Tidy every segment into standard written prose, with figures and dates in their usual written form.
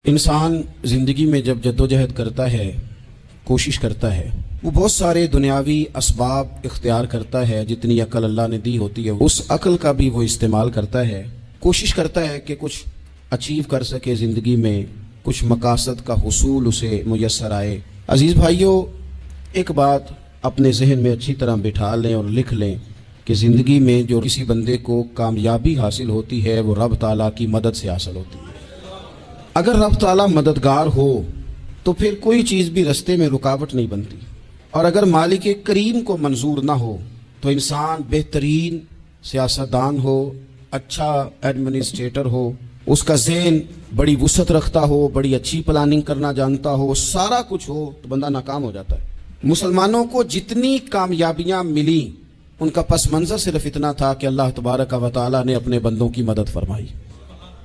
انسان زندگی میں جب جدوجہد کرتا ہے، کوشش کرتا ہے، وہ بہت سارے دنیاوی اسباب اختیار کرتا ہے. جتنی عقل اللہ نے دی ہوتی ہے اس عقل کا بھی وہ استعمال کرتا ہے. کوشش کرتا ہے کہ کچھ اچیو کر سکے زندگی میں، کچھ مقاصد کا حصول اسے میسر آئے. عزیز بھائیوں، ایک بات اپنے ذہن میں اچھی طرح بٹھا لیں اور لکھ لیں کہ زندگی میں جو کسی بندے کو کامیابی حاصل ہوتی ہے وہ رب تعالیٰ کی مدد سے حاصل ہوتی ہے. اگر رب تعالیٰ مددگار ہو تو پھر کوئی چیز بھی رستے میں رکاوٹ نہیں بنتی، اور اگر مالک کریم کو منظور نہ ہو تو انسان بہترین سیاستدان ہو، اچھا ایڈمنسٹریٹر ہو، اس کا ذہن بڑی وسعت رکھتا ہو، بڑی اچھی پلاننگ کرنا جانتا ہو، سارا کچھ ہو، تو بندہ ناکام ہو جاتا ہے. مسلمانوں کو جتنی کامیابیاں ملی ان کا پس منظر صرف اتنا تھا کہ اللہ تبارک و تعالیٰ نے اپنے بندوں کی مدد فرمائی.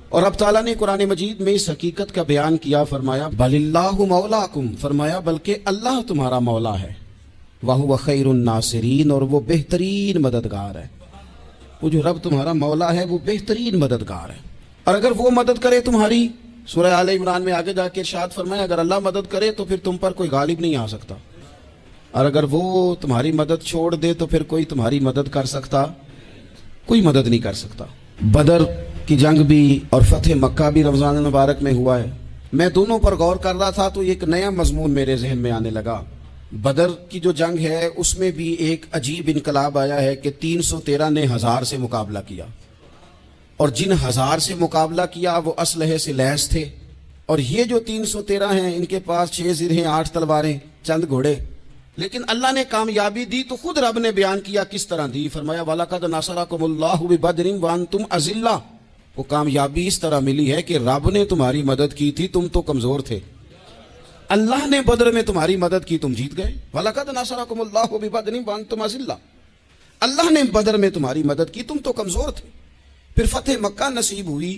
اور اب تعالیٰ نے قرآن مجید میں اس حقیقت کا بیان کیا، فرمایا بل اللہ مولاکم، فرمایا بلکہ اللہ تمہارا مولا ہے، وَهُوَ خَيْرُ النَّاصِرِينَ، اور وہ بہترین مددگار ہے. وہ جو رب تمہارا مولا ہے وہ بہترین مددگار ہے. اور اگر وہ مدد کرے تمہاری، سورہ آل عمران میں آگے جا کے ارشاد فرمایا اگر اللہ مدد کرے تو پھر تم پر کوئی غالب نہیں آ سکتا، اور اگر وہ تمہاری مدد چھوڑ دے تو پھر کوئی تمہاری مدد کر سکتا، کوئی مدد نہیں کر سکتا. بدر کی جنگ بھی اور فتح مکہ بھی رمضان المبارک میں ہوا ہے. میں دونوں پر غور کر رہا تھا تو ایک نیا مضمون میرے ذہن میں آنے لگا. بدر کی جو جنگ ہے اس میں بھی ایک عجیب انقلاب آیا ہے کہ 313 نے 1000 سے مقابلہ کیا، اور جن 1000 سے مقابلہ کیا وہ اسلحے سے لیس تھے، اور یہ جو 313 ہیں ان کے پاس 6 زرہیں، 8 تلواریں، چند گھوڑے. لیکن اللہ نے کامیابی دی تو خود رب نے بیان کیا کس طرح دی. فرمایا وَلَقَدْ نَصَرَكُمُ اللَّهُ بِبَدْرٍ وَأَنْتُمْ أَذِلَّةٌ. وہ کامیابی اس طرح ملی ہے کہ رب نے تمہاری مدد کی تھی، تم تو کمزور تھے، اللہ نے بدر میں تمہاری مدد کی، تم جیت گئے. وَلَقَدْ نَصَرَكُمُ اللَّهُ بِبَدْرٍ وَأَنْتُمْ أَذِلَّةٌ. اللہ نے بدر میں تمہاری مدد کی، تم تو کمزور تھے. پھر فتح مکہ نصیب ہوئی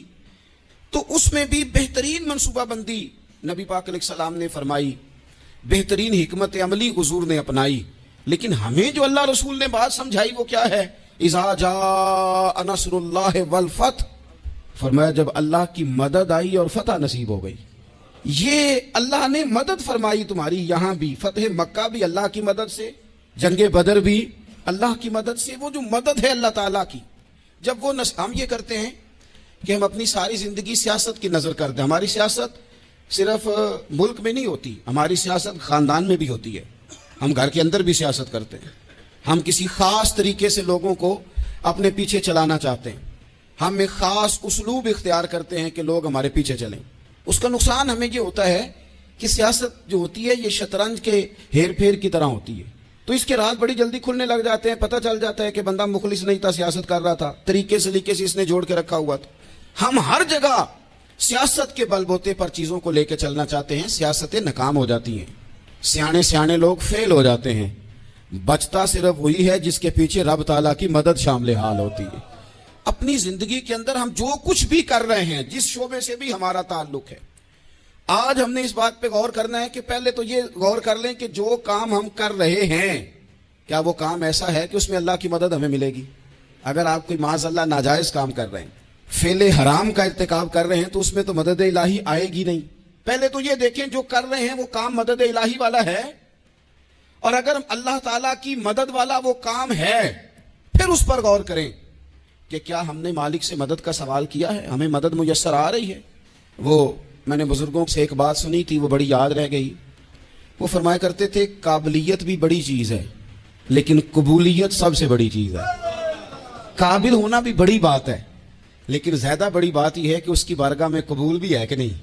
تو اس میں بھی بہترین منصوبہ بندی نبی پاک علیہ السلام نے فرمائی، بہترین حکمت عملی حضور نے اپنائی. لیکن ہمیں جو اللہ رسول نے بات سمجھائی وہ کیا ہے؟ اذا جاء نصر اللہ والفتح، فرمایا جب اللہ کی مدد آئی اور فتح نصیب ہو گئی. یہ اللہ نے مدد فرمائی تمہاری، یہاں بھی فتح مکہ بھی اللہ کی مدد سے، جنگ بدر بھی اللہ کی مدد سے. وہ جو مدد ہے اللہ تعالیٰ کی، جب وہ ہم یہ کرتے ہیں کہ ہم اپنی ساری زندگی سیاست کی نظر کرتے ہیں. ہماری سیاست صرف ملک میں نہیں ہوتی، ہماری سیاست خاندان میں بھی ہوتی ہے، ہم گھر کے اندر بھی سیاست کرتے ہیں. ہم کسی خاص طریقے سے لوگوں کو اپنے پیچھے چلانا چاہتے ہیں، ہم ایک خاص اسلوب اختیار کرتے ہیں کہ لوگ ہمارے پیچھے چلیں. اس کا نقصان ہمیں یہ ہوتا ہے کہ سیاست جو ہوتی ہے یہ شطرنج کے ہیر پھیر کی طرح ہوتی ہے. تو اس کے راز بڑی جلدی کھلنے لگ جاتے ہیں، پتہ چل جاتا ہے کہ بندہ مخلص نہیں تھا، سیاست کر رہا تھا، طریقے سلیقے سے اس نے جوڑ کے رکھا ہوا تھا. ہم ہر جگہ سیاست کے بل بوتے پر چیزوں کو لے کے چلنا چاہتے ہیں، سیاستیں ناکام ہو جاتی ہیں، سیانے لوگ فیل ہو جاتے ہیں. بچتا صرف وہی ہے جس کے پیچھے رب تعالیٰ کی مدد شامل حال ہوتی ہے. اپنی زندگی کے اندر ہم جو کچھ بھی کر رہے ہیں، جس شعبے سے بھی ہمارا تعلق ہے، آج ہم نے اس بات پہ غور کرنا ہے کہ پہلے تو یہ غور کر لیں کہ جو کام ہم کر رہے ہیں کیا وہ کام ایسا ہے کہ اس میں اللہ کی مدد ہمیں ملے گی. اگر آپ کوئی معاذ اللہ ناجائز کام کر رہے ہیں، فعل حرام کا ارتکاب کر رہے ہیں، تو اس میں تو مدد الہی آئے گی نہیں. پہلے تو یہ دیکھیں جو کر رہے ہیں وہ کام مدد الہی والا ہے، اور اگر اللہ تعالیٰ کی مدد والا وہ کام ہے پھر اس پر غور کریں کہ کیا ہم نے مالک سے مدد کا سوال کیا ہے، ہمیں مدد میسر آ رہی ہے. وہ میں نے بزرگوں سے ایک بات سنی تھی، وہ بڑی یاد رہ گئی. وہ فرمایا کرتے تھے قابلیت بھی بڑی چیز ہے لیکن قبولیت سب سے بڑی چیز ہے. قابل ہونا بھی بڑی بات ہے لیکن زیادہ بڑی بات یہ ہے کہ اس کی بارگاہ میں قبول بھی ہے کہ نہیں.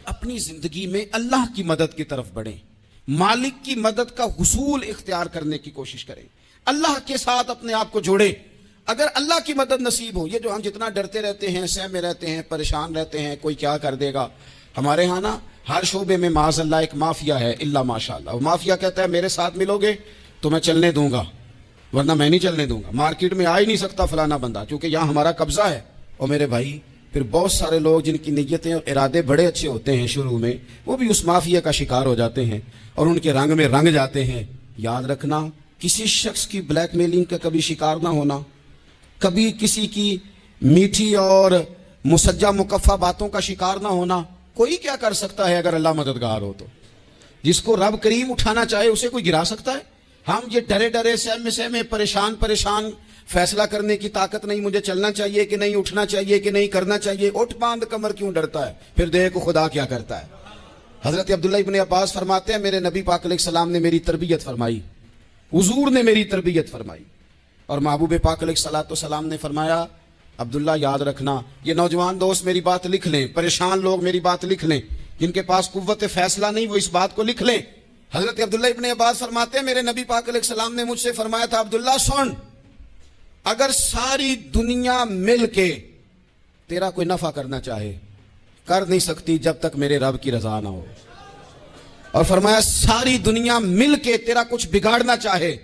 اپنی زندگی میں اللہ کی مدد کی طرف بڑھیں، مالک کی مدد کا حصول اختیار کرنے کی کوشش کریں، اللہ کے ساتھ اپنے آپ کو جوڑیں. اگر اللہ کی مدد نصیب ہو، یہ جو ہم جتنا ڈرتے رہتے ہیں، سہمے رہتے ہیں، پریشان رہتے ہیں کوئی کیا کر دے گا، ہمارے ہاں نا ہر شعبے میں معاذ اللہ ایک مافیا ہے، الا ماشاءاللہ. وہ مافیا کہتا ہے میرے ساتھ ملو گے تو میں چلنے دوں گا ورنہ میں نہیں چلنے دوں گا، مارکیٹ میں آ ہی نہیں سکتا فلانا بندہ کیونکہ یہاں ہمارا قبضہ ہے. اور میرے بھائی پھر بہت سارے لوگ جن کی نیتیں اور ارادے بڑے اچھے ہوتے ہیں شروع میں، وہ بھی اس مافیا کا شکار ہو جاتے ہیں اور ان کے رنگ میں رنگ جاتے ہیں. یاد رکھنا کسی شخص کی بلیک میلنگ کا کبھی شکار نہ ہونا، کبھی کسی کی میٹھی اور مسجع مکفہ باتوں کا شکار نہ ہونا. کوئی کیا کر سکتا ہے اگر اللہ مددگار ہو تو؟ جس کو رب کریم اٹھانا چاہے اسے کوئی گرا سکتا ہے؟ ہم یہ ڈرے ڈرے سہمے پریشان فیصلہ کرنے کی طاقت نہیں، مجھے چلنا چاہیے کہ نہیں، اٹھنا چاہیے کہ نہیں، کرنا چاہیے، اٹھ باندھ کمر کیوں ڈرتا ہے؟ پھر دیکھو خدا کیا کرتا ہے۔ حضرت عبداللہ ابن عباس فرماتے ہیں میرے نبی پاک علیہ السلام نے میری تربیت فرمائی، حضور نے میری تربیت فرمائی، اور محبوب پاک علیہ السلام نے فرمایا عبداللہ یاد رکھنا، یہ نوجوان دوست میری بات لکھ لیں، پریشان لوگ میری بات لکھ لیں، جن کے پاس قوت فیصلہ نہیں وہ اس بات کو لکھ لیں۔ حضرت عبداللہ ابن عباس فرماتے ہیں میرے نبی پاک علیہ السلام نے مجھ سے فرمایا تھا عبداللہ سن، اگر ساری دنیا مل کے تیرا کوئی نفع کرنا چاہے کر نہیں سکتی جب تک میرے رب کی رضا نہ ہو، اور فرمایا ساری دنیا مل کے تیرا کچھ بگاڑنا چاہے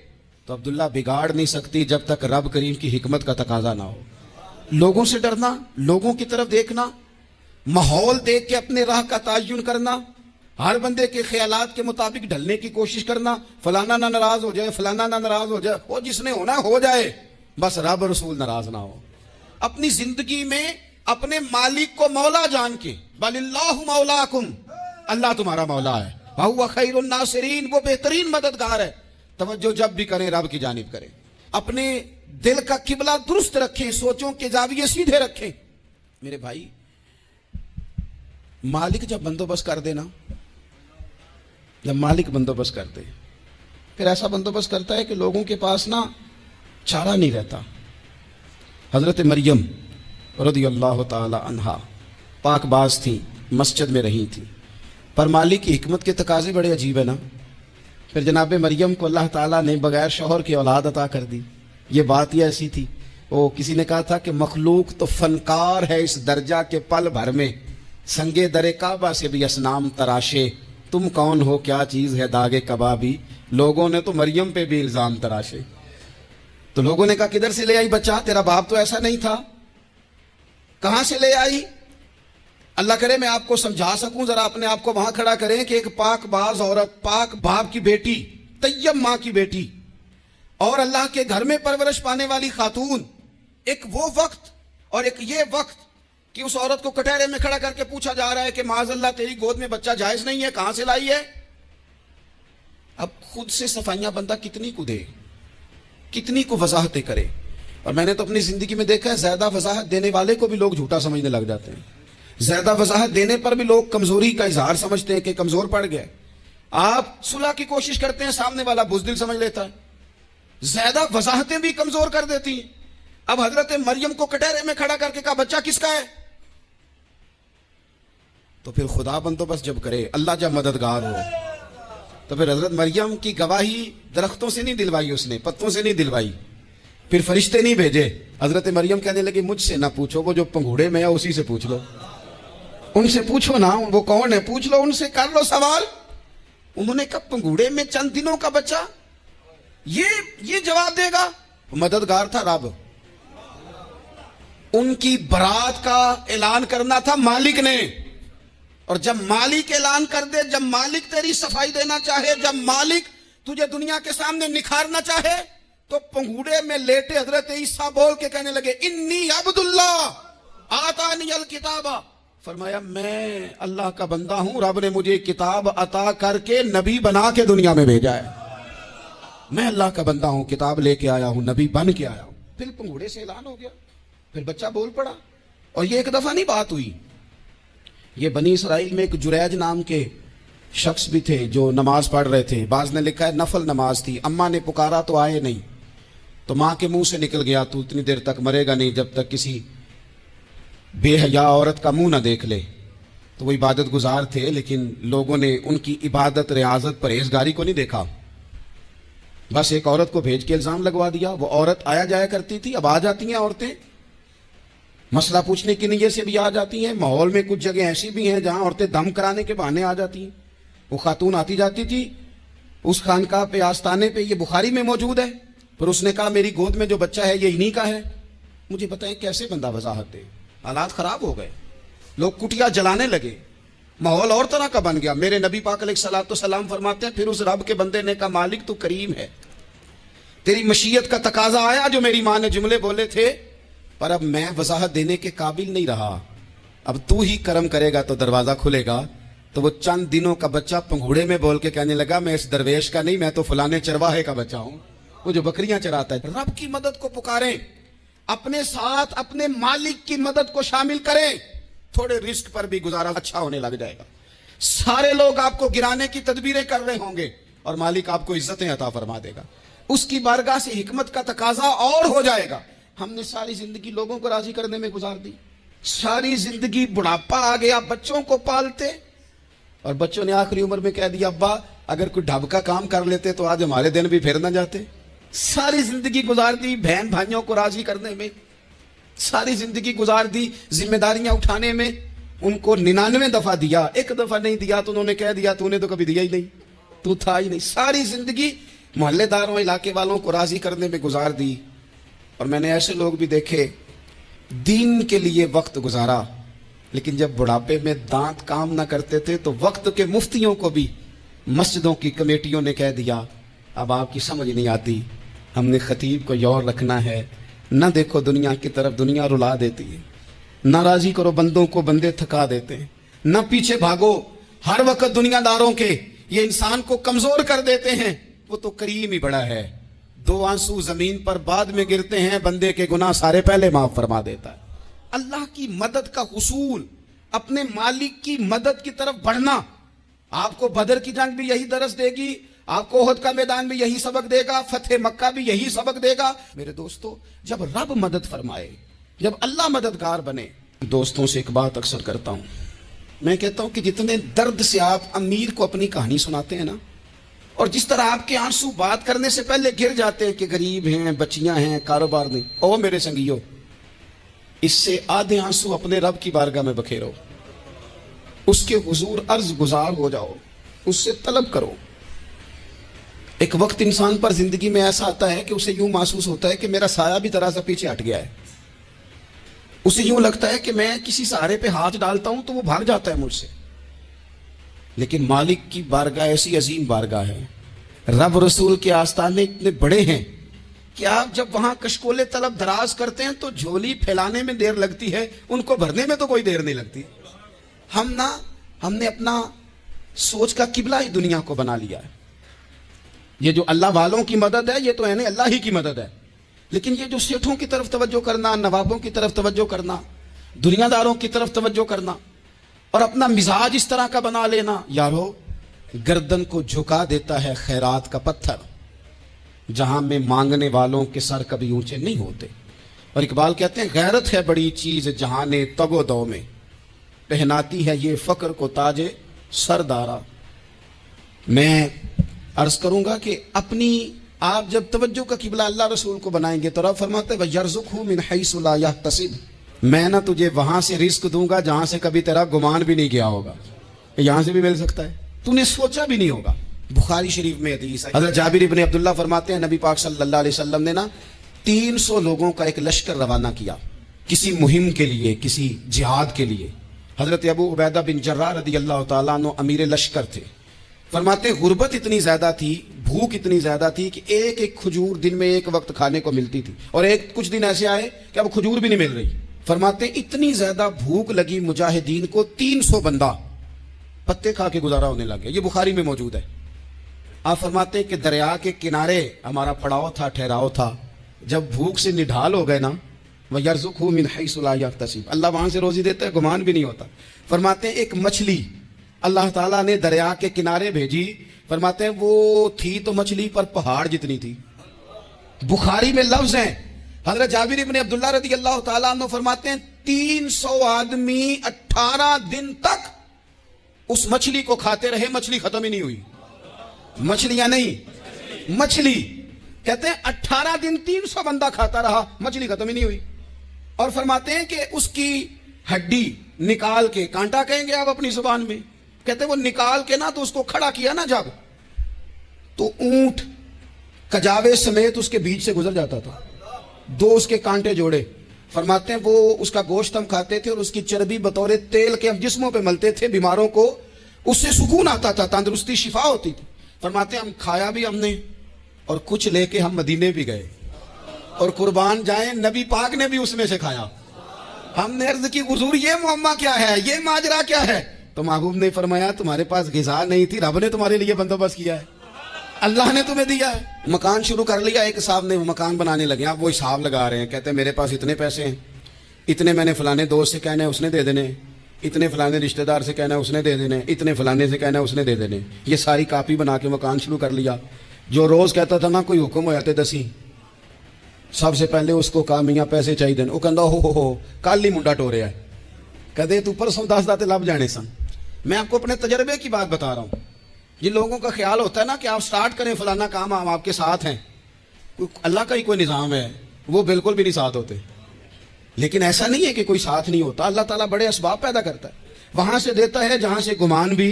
تو عبداللہ بگاڑ نہیں سکتی جب تک رب کریم کی حکمت کا تقاضا نہ ہو۔ لوگوں سے ڈرنا، لوگوں کی طرف دیکھنا، ماحول دیکھ کے اپنے راہ کا تعین کرنا، ہر بندے کے خیالات کے مطابق ڈھلنے کی کوشش کرنا، فلانا نہ ناراض ہو جائے، فلانا نہ ناراض ہو جائے، وہ جس نے ہونا ہو جائے، بس رب رسول ناراض نہ ہو۔ اپنی زندگی میں اپنے مالک کو مولا جان کے، بل اللہ مولاکم، اللہ تمہارا مولا ہے، وہو خیر الناصرین، وہ بہترین مددگار ہے، توجہ جب بھی کریں رب کی جانب کریں، اپنے دل کا قبلہ درست رکھیں، سوچوں کے زاویے سیدھے رکھیں۔ میرے بھائی مالک جب بندوبست کر دے نا، جب مالک بندوبست کر دے پھر ایسا بندوبست کرتا ہے کہ لوگوں کے پاس نا چارہ نہیں رہتا۔ حضرت مریم رضی اللہ تعالی عنہا پاک باز تھیں، مسجد میں رہی تھیں، پر مالک کی حکمت کے تقاضے بڑے عجیب ہے نا۔ پھر جناب مریم کو اللہ تعالیٰ نے بغیر شوہر کی اولاد عطا کر دی۔ یہ بات ہی ایسی تھی، وہ کسی نے کہا تھا کہ مخلوق تو فنکار ہے اس درجہ کے پل بھر میں، سنگے در کعبہ سے بھی اسنام تراشے، تم کون ہو کیا چیز ہے داغے کبابی، لوگوں نے تو مریم پہ بھی الزام تراشے۔ تو لوگوں نے کہا کدھر سے لے آئی بچہ، تیرا باپ تو ایسا نہیں تھا، کہاں سے لے آئی؟ اللہ کرے میں آپ کو سمجھا سکوں، ذرا اپنے آپ کو وہاں کھڑا کریں کہ ایک پاک باز عورت، پاک باپ کی بیٹی، طیب ماں کی بیٹی، اور اللہ کے گھر میں پرورش پانے والی خاتون، ایک وہ وقت اور ایک یہ وقت کہ اس عورت کو کٹہرے میں کھڑا کر کے پوچھا جا رہا ہے کہ معاذ اللہ تیری گود میں بچہ جائز نہیں ہے، کہاں سے لائی ہے؟ اب خود سے صفائیاں بندہ کتنی کو دے، کتنی کو وضاحتیں کرے۔ اور میں نے تو اپنی زندگی میں دیکھا ہے زیادہ وضاحت دینے والے کو بھی لوگ جھوٹا سمجھنے لگ جاتے ہیں، زیادہ وضاحت دینے پر بھی لوگ کمزوری کا اظہار سمجھتے ہیں کہ کمزور پڑ گئے۔ آپ صلح کی کوشش کرتے ہیں، سامنے والا بزدل سمجھ لیتا ہے، زیادہ وضاحتیں بھی کمزور کر دیتی ہیں۔ اب حضرت مریم کو کٹہرے میں کھڑا کر کے کہا بچہ کس کا ہے؟ تو پھر خدا بندوبست جب کرے، اللہ جب مددگار ہو، تو پھر حضرت مریم کی گواہی درختوں سے نہیں دلوائی، اس نے پتوں سے نہیں دلوائی، پھر فرشتے نہیں بھیجے۔ حضرت مریم کہنے لگی مجھ سے نہ پوچھو، وہ جو پنگھوڑے میں ہے اسی سے پوچھ لو، ان سے پوچھو نا، وہ کون ہے پوچھ لو، ان سے کر لو سوال۔ انہوں نے کہا پنگھوڑے میں چند دنوں کا بچہ، یہ جواب دے گا؟ مددگار تھا رب، ان کی برات کا اعلان کرنا تھا مالک نے، اور جب مالک اعلان کر دے، جب مالک تیری صفائی دینا چاہے، جب مالک تجھے دنیا کے سامنے نکھارنا چاہے، تو پنگھوڑے میں لیٹے حضرت عیسیٰ بول کے کہنے لگے انی عبداللہ آتانی الکتاب، فرمایا میں اللہ کا بندہ ہوں، رب نے مجھے کتاب عطا کر کے نبی بنا کے دنیا میں بھیجا ہے، میں اللہ کا بندہ ہوں، کتاب لے کے آیا ہوں، نبی بن کے آیا ہوں۔ پھر پنگھوڑے سے اعلان ہو گیا، پھر بچہ بول پڑا۔ اور یہ ایک دفعہ نہیں بات ہوئی، یہ بنی اسرائیل میں ایک جریج نام کے شخص بھی تھے جو نماز پڑھ رہے تھے، بعض نے لکھا ہے نفل نماز تھی، اماں نے پکارا تو آئے نہیں، تو ماں کے منہ سے نکل گیا تو اتنی دیر تک مرے گا نہیں جب تک کسی بے حیا عورت کا منہ نہ دیکھ لے۔ تو وہ عبادت گزار تھے، لیکن لوگوں نے ان کی عبادت، ریاضت، پرہیزگاری کو نہیں دیکھا، بس ایک عورت کو بھیج کے الزام لگوا دیا۔ وہ عورت آیا جایا کرتی تھی، اب آ جاتی ہیں عورتیں، مسئلہ پوچھنے کی نیت سے بھی آ جاتی ہیں، ماحول میں کچھ جگہ ایسی بھی ہیں جہاں عورتیں دم کرانے کے بہانے آ جاتی ہیں۔ وہ خاتون آتی جاتی تھی، اس خانقاہ پہ آستانے پہ، یہ بخاری میں موجود ہے، پھر اس نے کہا میری گود میں جو بچہ ہے یہ انہی کا ہے۔ مجھے بتائیں کیسے بندہ وضاحت دے؟ حالات خراب ہو گئے، لوگ کٹیا جلانے لگے، ماحول اور طرح کا بن گیا۔ میرے نبی پاک علیہ السلام فرماتے ہیں پھر اس رب کے بندے نے کہا مالک تو کریم ہے، تیری مشیت کا تقاضا آیا جو میری ماں نے جملے بولے تھے، پر اب میں وضاحت دینے کے قابل نہیں رہا، اب تو ہی کرم کرے گا تو دروازہ کھلے گا. تو وہ چند دنوں کا بچہ پنگھوڑے میں بول کے کہنے لگا میں اس درویش کا نہیں, میں تو فلانے چرواہے کا بچہ ہوں, وہ جو بکریاں چراتا ہے. رب کی مدد کو پکاریں, اپنے ساتھ اپنے مالک کی مدد کو شامل کریں, تھوڑے رزق پر بھی گزارا اچھا ہونے لگ جائے گا. سارے لوگ آپ کو گرانے کی تدبیریں کر رہے ہوں گے اور مالک آپ کو عزتیں عطا فرما دے گا. اس کی بارگاہ سے حکمت کا تقاضا اور ہو جائے گا. ہم نے ساری زندگی لوگوں کو راضی کرنے میں گزار دی, ساری زندگی بڑھاپا آ گیا بچوں کو پالتے, اور بچوں نے آخری عمر میں کہہ دیا ابا اگر کوئی ڈھب کا کام کر لیتے تو آج ہمارے دن بھی پھر نہ جاتے. ساری زندگی گزار دی بہن بھائیوں کو راضی کرنے میں, ساری زندگی گزار دی ذمہ داریاں اٹھانے میں. ان کو 99 دفعہ دیا, ایک دفعہ نہیں دیا تو انہوں نے کہہ دیا تو نے تو کبھی دیا ہی نہیں, تو تھا ہی نہیں. ساری زندگی محلے داروں علاقے والوں کو راضی کرنے میں گزار دی. اور میں نے ایسے لوگ بھی دیکھے دین کے لیے وقت گزارا, لیکن جب بڑھاپے میں دانت کام نہ کرتے تھے تو وقت کے مفتیوں کو بھی مسجدوں کی کمیٹیوں نے کہہ دیا اب آپ کی سمجھ نہیں آتی, ہم نے خطیب کو یور رکھنا ہے, نہ دیکھو دنیا کی طرف, دنیا رلا دیتی ہے, نہ راضی کرو بندوں کو, بندے تھکا دیتے ہیں, نہ پیچھے بھاگو ہر وقت دنیا داروں کے, یہ انسان کو کمزور کر دیتے ہیں. وہ تو کریم ہی بڑا ہے, 2 آنسو زمین پر بعد میں گرتے ہیں, بندے کے گناہ سارے پہلے معاف فرما دیتا ہے. اللہ کی مدد کا حصول, اپنے مالک کی مدد کی طرف بڑھنا. آپ کو بدر کی جنگ بھی یہی درس دے گی, آپ کو احد کا میدان بھی یہی سبق دے گا, فتح مکہ بھی یہی سبق دے گا. میرے دوستو, جب رب مدد فرمائے, جب اللہ مددگار بنے. دوستوں سے ایک بات اکثر کرتا ہوں, میں کہتا ہوں کہ جتنے درد سے آپ امیر کو اپنی کہانی سناتے ہیں نا, اور جس طرح آپ کے آنسو بات کرنے سے پہلے گر جاتے ہیں کہ غریب ہیں, بچیاں ہیں, کاروبار نہیں, او میرے سنگیو, اس سے آدھے آنسو اپنے رب کی بارگاہ میں بکھیرو, اس کے حضور عرض گزار ہو جاؤ, اس سے طلب کرو. ایک وقت انسان پر زندگی میں ایسا آتا ہے کہ اسے یوں محسوس ہوتا ہے کہ میرا سایہ بھی ذرا سا پیچھے ہٹ گیا ہے. اسے یوں لگتا ہے کہ میں کسی سہارے پہ ہاتھ ڈالتا ہوں تو وہ بھاگ جاتا ہے مجھ سے. لیکن مالک کی بارگاہ ایسی عظیم بارگاہ ہے, رب رسول کے آستانے اتنے بڑے ہیں کہ آپ جب وہاں کشکولے طلب دراز کرتے ہیں تو جھولی پھیلانے میں دیر لگتی ہے, ان کو بھرنے میں تو کوئی دیر نہیں لگتی. ہم نے اپنا سوچ کا قبلہ ہی دنیا کو بنا لیا ہے. یہ جو اللہ والوں کی مدد ہے یہ تو یعنی اللہ ہی کی مدد ہے, لیکن یہ جو سیٹھوں کی طرف توجہ کرنا, نوابوں کی طرف توجہ کرنا, دنیا داروں کی طرف توجہ کرنا, اور اپنا مزاج اس طرح کا بنا لینا, یارو گردن کو جھکا دیتا ہے خیرات کا پتھر, جہاں میں مانگنے والوں کے سر کبھی اونچے نہیں ہوتے. اور اقبال کہتے ہیں غیرت ہے بڑی چیز جہاں نے تگ و دو میں, پہناتی ہے یہ فقر کو تاج سردارا. میں عرض کروں گا کہ اپنی آپ جب توجہ کا قبلہ اللہ رسول کو بنائیں گے تو رب فرماتے ہیں وَيَرْزُقْهُ مِنْ حَيْثُ لَا يَحْتَسِبُ, میں نہ تجھے وہاں سے رزق دوں گا جہاں سے کبھی تیرا گمان بھی نہیں گیا ہوگا. یہاں سے بھی مل سکتا ہے, تو نے سوچا بھی نہیں ہوگا. بخاری شریف میں حدیث ہے, حضرت جابر ابن عبداللہ فرماتے ہیں نبی پاک صلی اللہ علیہ وسلم نے 300 لوگوں کا ایک لشکر روانہ کیا کسی مہم کے لیے, کسی جہاد کے لیے. حضرت ابو عبیدہ بن جراح رضی اللہ تعالیٰ عنہ امیر لشکر تھے. فرماتے غربت اتنی زیادہ تھی, بھوک اتنی زیادہ تھی کہ ایک ایک کھجور دن میں ایک وقت کھانے کو ملتی تھی, اور کچھ دن ایسے آئے کہ اب کھجور بھی نہیں مل رہی. فرماتے اتنی زیادہ بھوک لگی مجاہدین کو 300 بندہ پتے کھا کے گزارا ہونے لگے. یہ بخاری میں موجود ہے. آپ فرماتے ہیں کہ دریا کے کنارے ہمارا پڑاؤ تھا, ٹھہراؤ تھا. جب بھوک سے نڈھال ہو گئے نا, وَيَرْزُقْهُ مِنْ حَيْثُ لَا يَحْتَسِبُ, اللہ وہاں سے روزی دیتا ہے, گمان بھی نہیں ہوتا. فرماتے ہیں ایک مچھلی اللہ تعالیٰ نے دریا کے کنارے بھیجی. فرماتے ہیں وہ تھی تو مچھلی پر پہاڑ جتنی تھی. بخاری میں لفظ ہیں, حضرت جابر ابن عبداللہ رضی اللہ تعالیٰ عنہ فرماتے ہیں 300 آدمی 18 دن تک اس مچھلی کو کھاتے رہے, مچھلی ختم ہی نہیں ہوئی. مچھلیاں نہیں, مچھلی. کہتے ہیں 18 دن 300 بندہ کھاتا رہا, مچھلی ختم ہی نہیں ہوئی. اور فرماتے ہیں کہ اس کی ہڈی نکال کے, کانٹا کہیں گے آپ اپنی زبان میں, کہتے ہیں وہ نکال کے نا تو اس کو کھڑا کیا نا جب, تو اونٹ کجاوے سمیت اس کے بیچ سے گزر جاتا تھا, 2 اس کے کانٹے جوڑے. فرماتے ہیں وہ اس کا گوشت ہم کھاتے تھے اور اس کی چربی بطور تیل کے ہم جسموں پہ ملتے تھے, بیماروں کو اس سے سکون آتا تھا, تندرستی شفا ہوتی تھی. فرماتے ہیں ہم کھایا بھی ہم نے, اور کچھ لے کے ہم مدینے بھی گئے, اور قربان جائیں نبی پاک نے بھی اس میں سے کھایا. ہم نے عرض کی حضور یہ معمہ کیا ہے, یہ ماجرا کیا ہے؟ تو محبوب نے فرمایا تمہارے پاس غذا نہیں تھی, رب نے تمہارے لیے بندوبست کیا ہے, اللہ نے تمہیں دیا ہے. مکان شروع کر لیا, ایک صاحب نے مکان بنانے لگے, آپ وہ حساب لگا رہے ہیں, کہتے ہیں میرے پاس اتنے پیسے ہیں, اتنے میں نے فلانے دوست سے کہنا ہے اس نے دے دینے, اتنے فلانے رشتہ دار سے کہنا ہے اس نے دے دینے, اتنے فلانے سے کہنا ہے اس نے دے دینے. یہ ساری کاپی بنا کے مکان شروع کر لیا. جو روز کہتا تھا نا کوئی حکم ہو جاتے دسی, سب سے پہلے اس کو کہا میاں پیسے چاہیے دین. وہ کہندا ہو کل ہی منڈا ٹوریا ہے, کہتے تو پرسوں 10 داتے لب جانے سن. میں آپ کو اپنے تجربے کی بات بتا رہا ہوں. جن لوگوں کا خیال ہوتا ہے نا کہ آپ سٹارٹ کریں فلانا کام, ہم آپ کے ساتھ ہیں, اللہ کا ہی کوئی نظام ہے, وہ بالکل بھی نہیں ساتھ ہوتے. لیکن ایسا نہیں ہے کہ کوئی ساتھ نہیں ہوتا, اللہ تعالیٰ بڑے اسباب پیدا کرتا ہے, وہاں سے دیتا ہے جہاں سے گمان بھی.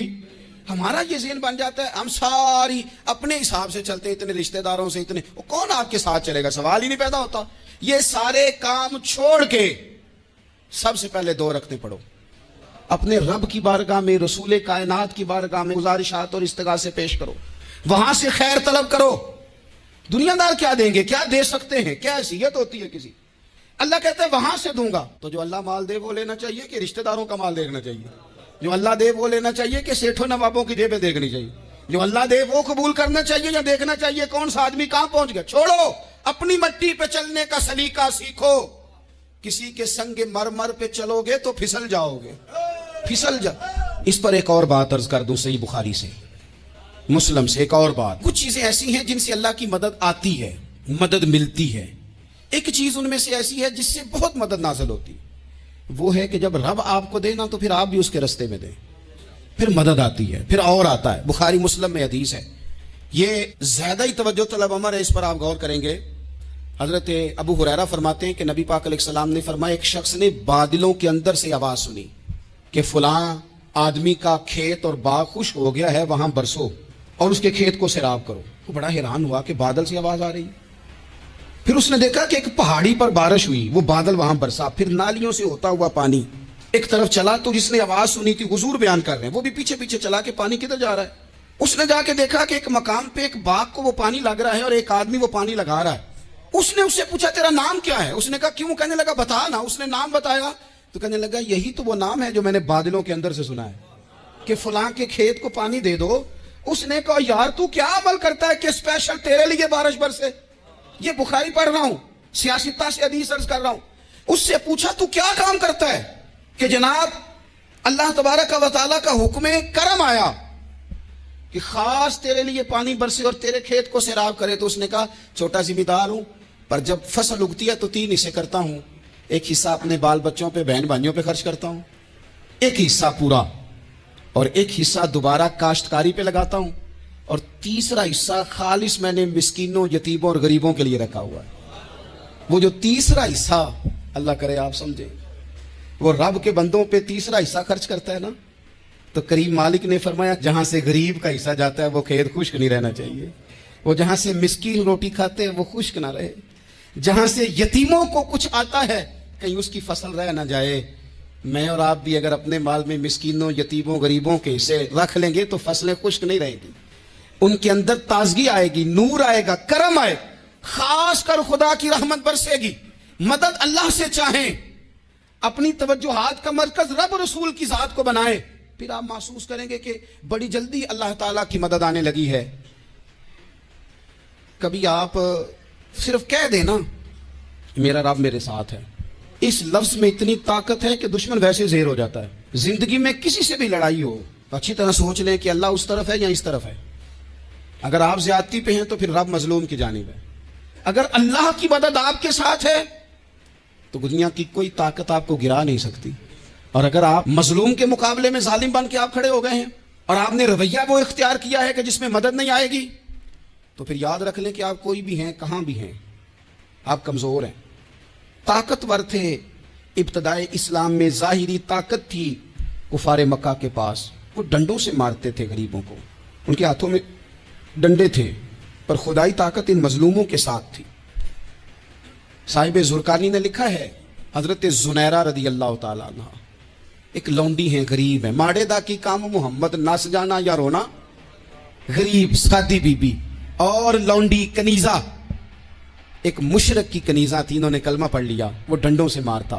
ہمارا یہ ذہن بن جاتا ہے ہم ساری اپنے حساب سے چلتے, اتنے رشتہ داروں سے اتنے, وہ کون آپ کے ساتھ چلے گا, سوال ہی نہیں پیدا ہوتا. یہ سارے کام چھوڑ کے سب سے پہلے 2 رکعتیں پڑھو, اپنے رب کی بارگاہ میں, رسول کائنات کی بارگاہ میں گزارشات اور استغاثے پیش کرو, وہاں سے خیر طلب کرو. دنیا دار کیا دیں گے, کیا دے سکتے ہیں, کیا حیثیت ہوتی ہے کسی. اللہ کہتا ہے وہاں سے دوں گا. تو جو اللہ مال دے وہ لینا چاہیے کہ رشتہ داروں کا مال دیکھنا چاہیے؟ جو اللہ دے وہ لینا چاہیے کہ سیٹھوں نوابوں کی جیبیں دیکھنی چاہیے؟ جو اللہ دے وہ قبول کرنا چاہیے یا دیکھنا چاہیے کون سا آدمی کہاں پہنچ گیا؟ چھوڑو, اپنی مٹی پہ چلنے کا سلیقہ سیکھو. کسی کے سنگ مرمر پہ چلو گے تو پھسل جاؤ گے, پھسل جا. اس پر ایک اور بات عرض کر دوں, صحیح بخاری سے, مسلم سے ایک اور بات. کچھ چیزیں ایسی ہیں جن سے اللہ کی مدد آتی ہے, مدد ملتی ہے. ایک چیز ان میں سے ایسی ہے جس سے بہت مدد نازل ہوتی, وہ ہے کہ جب رب آپ کو دے نا تو پھر آپ بھی اس کے رستے میں دیں, پھر مدد آتی ہے, پھر اور آتا ہے. بخاری مسلم میں حدیث ہے, یہ زیادہ ہی توجہ طلب امر ہے, اس پر آپ غور کریں گے. حضرت ابو ہریرہ فرماتے ہیں کہ نبی پاک علیہ السلام نے فرمایا ایک شخص نے بادلوں کے اندر سے آواز سنی کہ فلاں آدمی کا کھیت اور باغ خشک ہو گیا ہے, وہاں برسو اور اس کے کھیت کو سیراب کرو. وہ بڑا حیران ہوا کہ بادل سے آواز آ رہی ہے. پھر اس نے دیکھا کہ ایک پہاڑی پر بارش ہوئی, وہ بادل وہاں برسا, پھر نالیوں سے ہوتا ہوا پانی ایک طرف چلا. تو جس نے آواز سنی تھی, حضور بیان کر رہے ہیں, وہ بھی پیچھے پیچھے چلا کہ پانی کدھر جا رہا ہے. اس نے جا کے دیکھا کہ ایک مقام پہ ایک باغ کو وہ پانی لگ رہا ہے اور ایک آدمی وہ پانی لگا رہا ہے. اس نے اس سے پوچھا تیرا نام کیا ہے؟ اس نے کہا کیوں؟ کہنے لگا بتا نا. اس نے نام بتایا تو کہنے لگا یہی تو وہ نام ہے جو میں نے بادلوں کے اندر سے سنا ہے کہ فلاں کے کھیت کو پانی دے دو. اس نے کہا یار تو کیا عمل کرتا ہے کہ اسپیشل تیرے لیے بارش برسے؟ یہ بخاری پڑھ رہا ہوں, سیاستہ سے حدیث عرض کر رہا ہوں. اس سے پوچھا تو کیا کام کرتا ہے کہ جناب اللہ تبارک و تعالیٰ کا حکم کرم آیا کہ خاص تیرے لیے پانی برسے اور تیرے کھیت کو سیراب کرے؟ تو اس نے کہا چھوٹا ذمہ دار ہوں, پر جب فصل اگتی ہے تو 3 حصے کرتا ہوں. ایک حصہ اپنے بال بچوں پہ, بہن بھائیوں پہ خرچ کرتا ہوں, ایک حصہ پورا, اور ایک حصہ دوبارہ کاشتکاری پہ لگاتا ہوں, اور تیسرا حصہ خالص میں نے مسکینوں, یتیموں اور غریبوں کے لیے رکھا ہوا ہے. وہ جو تیسرا حصہ, اللہ کرے آپ سمجھیں, وہ رب کے بندوں پہ تیسرا حصہ خرچ کرتا ہے نا, تو کریم مالک نے فرمایا جہاں سے غریب کا حصہ جاتا ہے وہ کھیت خشک نہیں رہنا چاہیے, وہ جہاں سے مسکین روٹی کھاتے ہیں وہ خشک نہ رہے, جہاں سے یتیموں کو کچھ آتا ہے کہیں اس کی فصل رہ نہ جائے. میں اور آپ بھی اگر اپنے مال میں مسکینوں, یتیموں, غریبوں کے حصے رکھ لیں گے تو فصلیں خشک نہیں رہیں گی, ان کے اندر تازگی آئے گی, نور آئے گا, کرم آئے, خاص کر خدا کی رحمت برسے گی. مدد اللہ سے چاہیں, اپنی توجہات کا مرکز رب رسول کی ذات کو بنائیں, پھر آپ محسوس کریں گے کہ بڑی جلدی اللہ تعالیٰ کی مدد آنے لگی ہے. کبھی آپ صرف کہہ دینا میرا رب میرے ساتھ ہے, اس لفظ میں اتنی طاقت ہے کہ دشمن ویسے زیر ہو جاتا ہے. زندگی میں کسی سے بھی لڑائی ہو اچھی طرح سوچ لیں کہ اللہ اس طرف ہے یا اس طرف ہے. اگر آپ زیادتی پہ ہیں تو پھر رب مظلوم کی جانب ہے. اگر اللہ کی مدد آپ کے ساتھ ہے تو دنیا کی کوئی طاقت آپ کو گرا نہیں سکتی. اور اگر آپ مظلوم کے مقابلے میں ظالم بن کے آپ کھڑے ہو گئے ہیں اور آپ نے رویہ وہ اختیار کیا ہے کہ جس میں مدد نہیں آئے گی, تو پھر یاد رکھ لیں کہ آپ کوئی بھی ہیں, کہاں بھی ہیں, آپ کمزور ہیں. طاقتور تھے ابتدائے اسلام میں, ظاہری طاقت تھی کفار مکہ کے پاس, وہ ڈنڈوں سے مارتے تھے غریبوں کو, ان کے ہاتھوں میں ڈنڈے تھے, پر خدائی طاقت ان مظلوموں کے ساتھ تھی. صاحب زرقانی نے لکھا ہے حضرت زنیرہ رضی اللہ تعالیٰ عنہ ایک لونڈی ہیں, غریب ہیں, ماڑے دا کی کام محمد نس جانا یا رونا, غریب سادی بی بی اور لونڈی کنیزہ, ایک مشرک کی کنیزہ تھی, انہوں نے کلمہ پڑھ لیا, وہ ڈنڈوں سے مارتا,